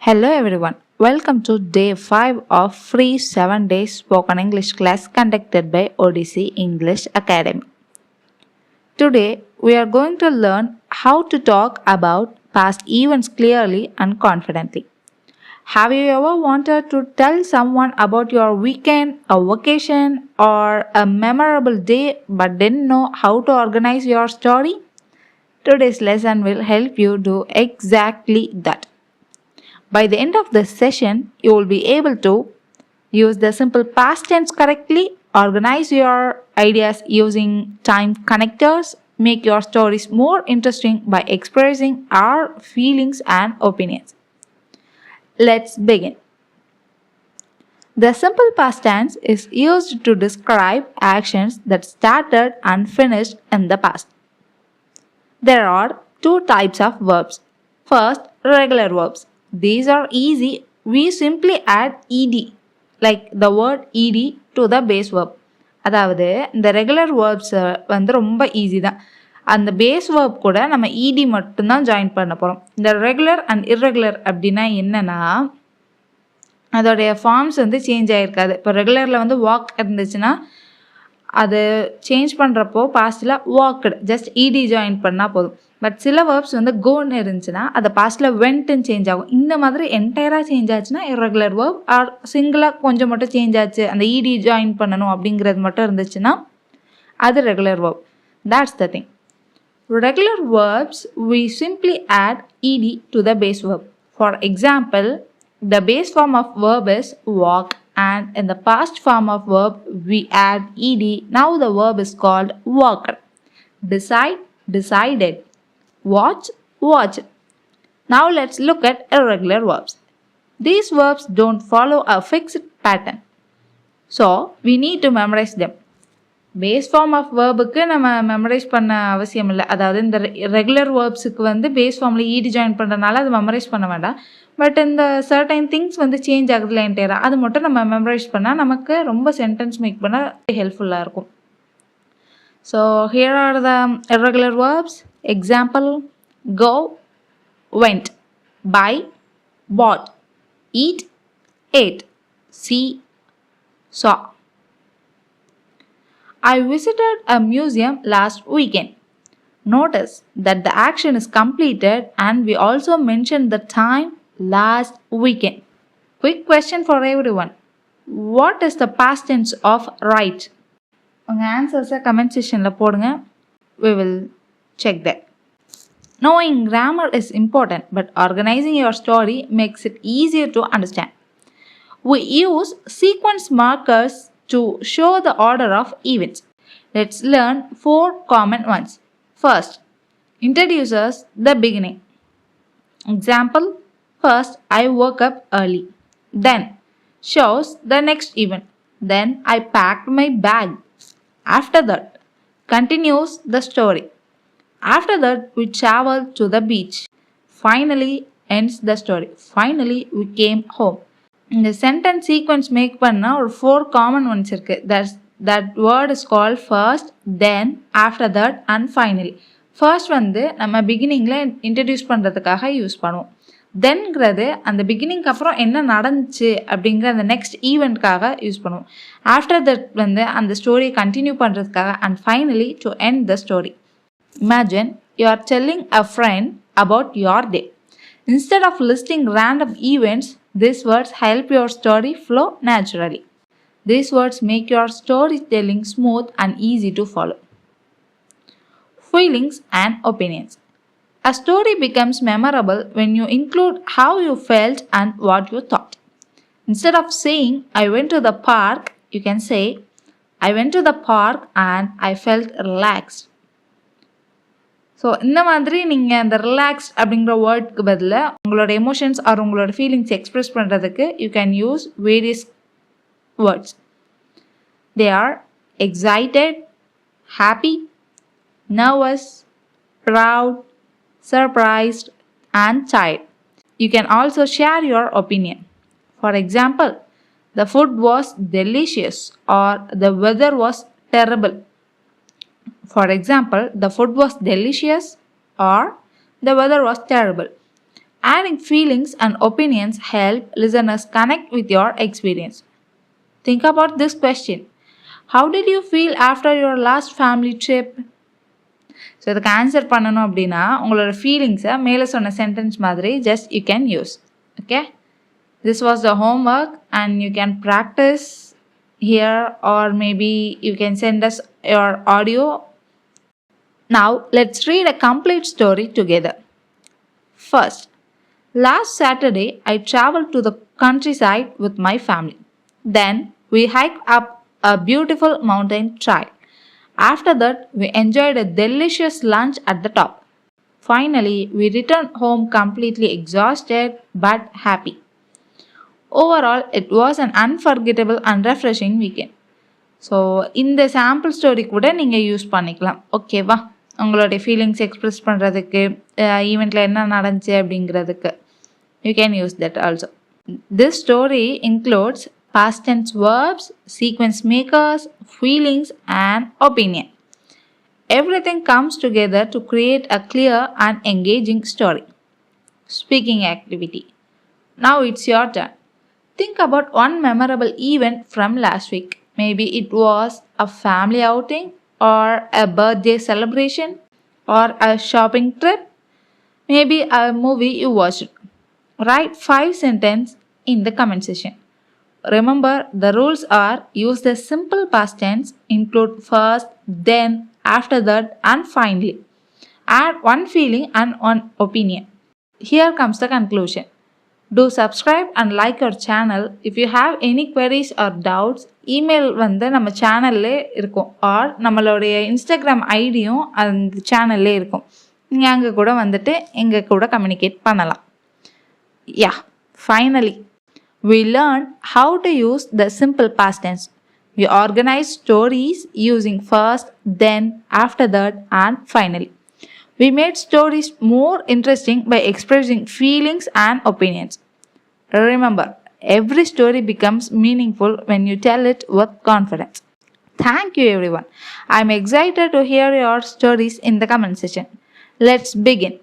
Hello everyone, welcome to day 5 of free 7 days spoken English class conducted by Odyssey English Academy. Today we are going to learn how to talk about past events clearly and confidently. Have you ever wanted to tell someone about your weekend, a vacation, or a memorable day but didn't know how to organize your story? Today's lesson will help you do exactly that. By the end of this session, you will be able to use the simple past tense correctly, organize your ideas using time connectors, make your stories more interesting by expressing our feelings and opinions. Let's begin. The simple past tense is used to describe actions that started and finished in the past. There are two types of verbs. First, regular verbs. These are easy. We simply add ed, like the word ed to the base verb. அதாவது இந்த regular verbs வந்து ரொம்ப easy தான். அந்த base verb கூட நம்ம இடி மட்டும்தான் ஜாயின் பண்ண போகிறோம். இந்த ரெகுலர் அண்ட் இர்ரெகுலர் அப்படின்னா என்னென்னா அதோடைய ஃபார்ம்ஸ் வந்து சேஞ்ச் ஆகிருக்காது. இப்போ ரெகுலரில் வந்து வாக் இருந்துச்சுன்னா அது சேஞ்ச் பண்ணுறப்போ பாஸ்ட்டில் வாக்டு ஜஸ்ட் இடி ஜாயின் பண்ணால் போதும். பட் சில வேர்ப்ஸ் வந்து கோன்னு இருந்துச்சுன்னா அது பாஸ்ட்டில் வென்ட்டுன்னு சேஞ்ச் ஆகும். இந்த மாதிரி என்டையராக சேஞ்ச் ஆச்சுன்னா இர்ரெகுலர் வேர்ப். ஆர் சிங்கிளாக கொஞ்சம் மட்டும் சேஞ்ச் ஆச்சு, அந்த இடி ஜாயின் பண்ணணும் அப்படிங்கிறது மட்டும் இருந்துச்சுன்னா அது regular verb. That's the thing. Regular verbs, we simply add ed to the base verb. For example, the base form of verb is walk, and in the past form of verb we add ed. Now the verb is called walked. Decide, decided. Watch, watched. Now let's look at irregular verbs. These verbs don't follow a fixed pattern, so we need to memorize them. Base form of வேர்புக்கு நம்ம memorize பண்ண அவசியம் இல்லை. அதாவது இந்த regular வேர்ப்ஸுக்கு வந்து base ஃபார்மில் ஈடு ஜாயின் பண்ணுறதுனால அது மெமரைஸ் பண்ண வேண்டாம். பட் இந்த சர்டைன் திங்ஸ் வந்து சேஞ்ச் ஆகுதுல என்டையராக, அது மட்டும் நம்ம மெமரைஸ் பண்ணால் நமக்கு ரொம்ப சென்டென்ஸ் மேக் பண்ண ஹெல்ப்ஃபுல்லாக இருக்கும். So here R the irregular verbs. Example: go, went, buy, bought, eat, ate, see, saw. I visited a museum last weekend. Notice that the action is completed and we also mentioned the time last weekend. Quick question for everyone. What is the past tense of write? உங்கள் ஆன்சர்ஸை comment செக்ஷனில் போடுங்க. We will check that. Knowing grammar is important, but organizing your story makes it easier to understand. We use sequence markers to show the order of events. Let's learn 4 common ones. First, introduces the beginning. Example: first, I woke up early. Then, shows the next event. Then, I packed my bag. After that, continues the story. After that, we traveled to the beach. Finally, ends the story. Finally, we came home. இந்த sentence sequence make பண்ணால் ஒரு 4 common once இருக்குது. That word is called first, then, after that and finally. First வந்து நம்ம பிகினிங்கில் introduce பண்ணுறதுக்காக use பண்ணுவோம். தென்ங்கிறது அந்த பிகினிங்க்கு அப்புறம் என்ன நடந்துச்சு அப்படிங்கிற அந்த நெக்ஸ்ட் ஈவெண்ட்காக யூஸ் பண்ணுவோம். ஆஃப்டர் தட் வந்து அந்த ஸ்டோரியை கண்டினியூ பண்ணுறதுக்காக, and finally to end the story. Imagine you are telling a friend about your day. Instead of listing random events, these words help your story flow naturally. These words make your storytelling smooth and easy to follow. Feelings and opinions. A story becomes memorable when you include how you felt and what you thought. Instead of saying, I went to the park, you can say, I went to the park and I felt relaxed. So இந்த மாதிரி நீங்கள் அந்த relaxed அப்படிங்கிற வேர்டுக்கு பதிலாக உங்களோட emotions R உங்களோட feelings express பண்ணுறதுக்கு you can use various words. They are excited, happy, nervous, proud, surprised and tired. You can also share your opinion. For example, the food was delicious or the weather was terrible. For example, the food was delicious or the weather was terrible. Adding feelings and opinions help listeners connect with your experience. Think about this question. How did you feel after your last family trip? So இதுக்கு answer பண்ணணும் அப்படின்னா உங்களோட ஃபீலிங்ஸை மேலே சொன்ன sentence மாதிரி just you can use. Okay, this was the homework and you can practice here or maybe you can send us your audio. Now let's read a complete story together. First, last Saturday I traveled to the countryside with my family. Then we hiked up a beautiful mountain trail. After that, we enjoyed a delicious lunch at the top. Finally, we returned home completely exhausted but happy. Overall, it was an unforgettable and refreshing weekend. So இந்த sample story கூட நீங்கள் use பண்ணிக்கலாம். ஓகேவா, உங்களுடைய feelings express பண்ணுறதுக்கு, ஈவெண்ட்டில் என்ன நடந்துச்சு அப்படிங்கிறதுக்கு you can use that also. This story includes past tense verbs, sequence makers, feelings and opinion. Everything comes together to create a clear and engaging story. Speaking activity. Now it's your turn. Think about one memorable event from last week. Maybe it was a family outing or a birthday celebration or a shopping trip. Maybe a movie you watched. Write 5 sentences in the comment section. Remember, the rules are use the simple past tense, include first, then, after that, and finally. Add one feeling and one opinion. Here comes the conclusion. Do subscribe and like our channel. If you have any queries or doubts, email வந்து நம்ம சேனல்லே இருக்கும் or நம்மளுடைய Instagram ஐடியும் அந்த சேனல்லே இருக்கும். நீங்கள் அங்கே கூட வந்துட்டு எங்கள் கூட கம்யூனிகேட் பண்ணலாம். Yeah, finally. We learned how to use the simple past tense. We organized stories using first, then, after that, and finally. We made stories more interesting by expressing feelings and opinions. Remember, every story becomes meaningful when you tell it with confidence. Thank you everyone. I'm excited to hear your stories in the comment section. Let's begin.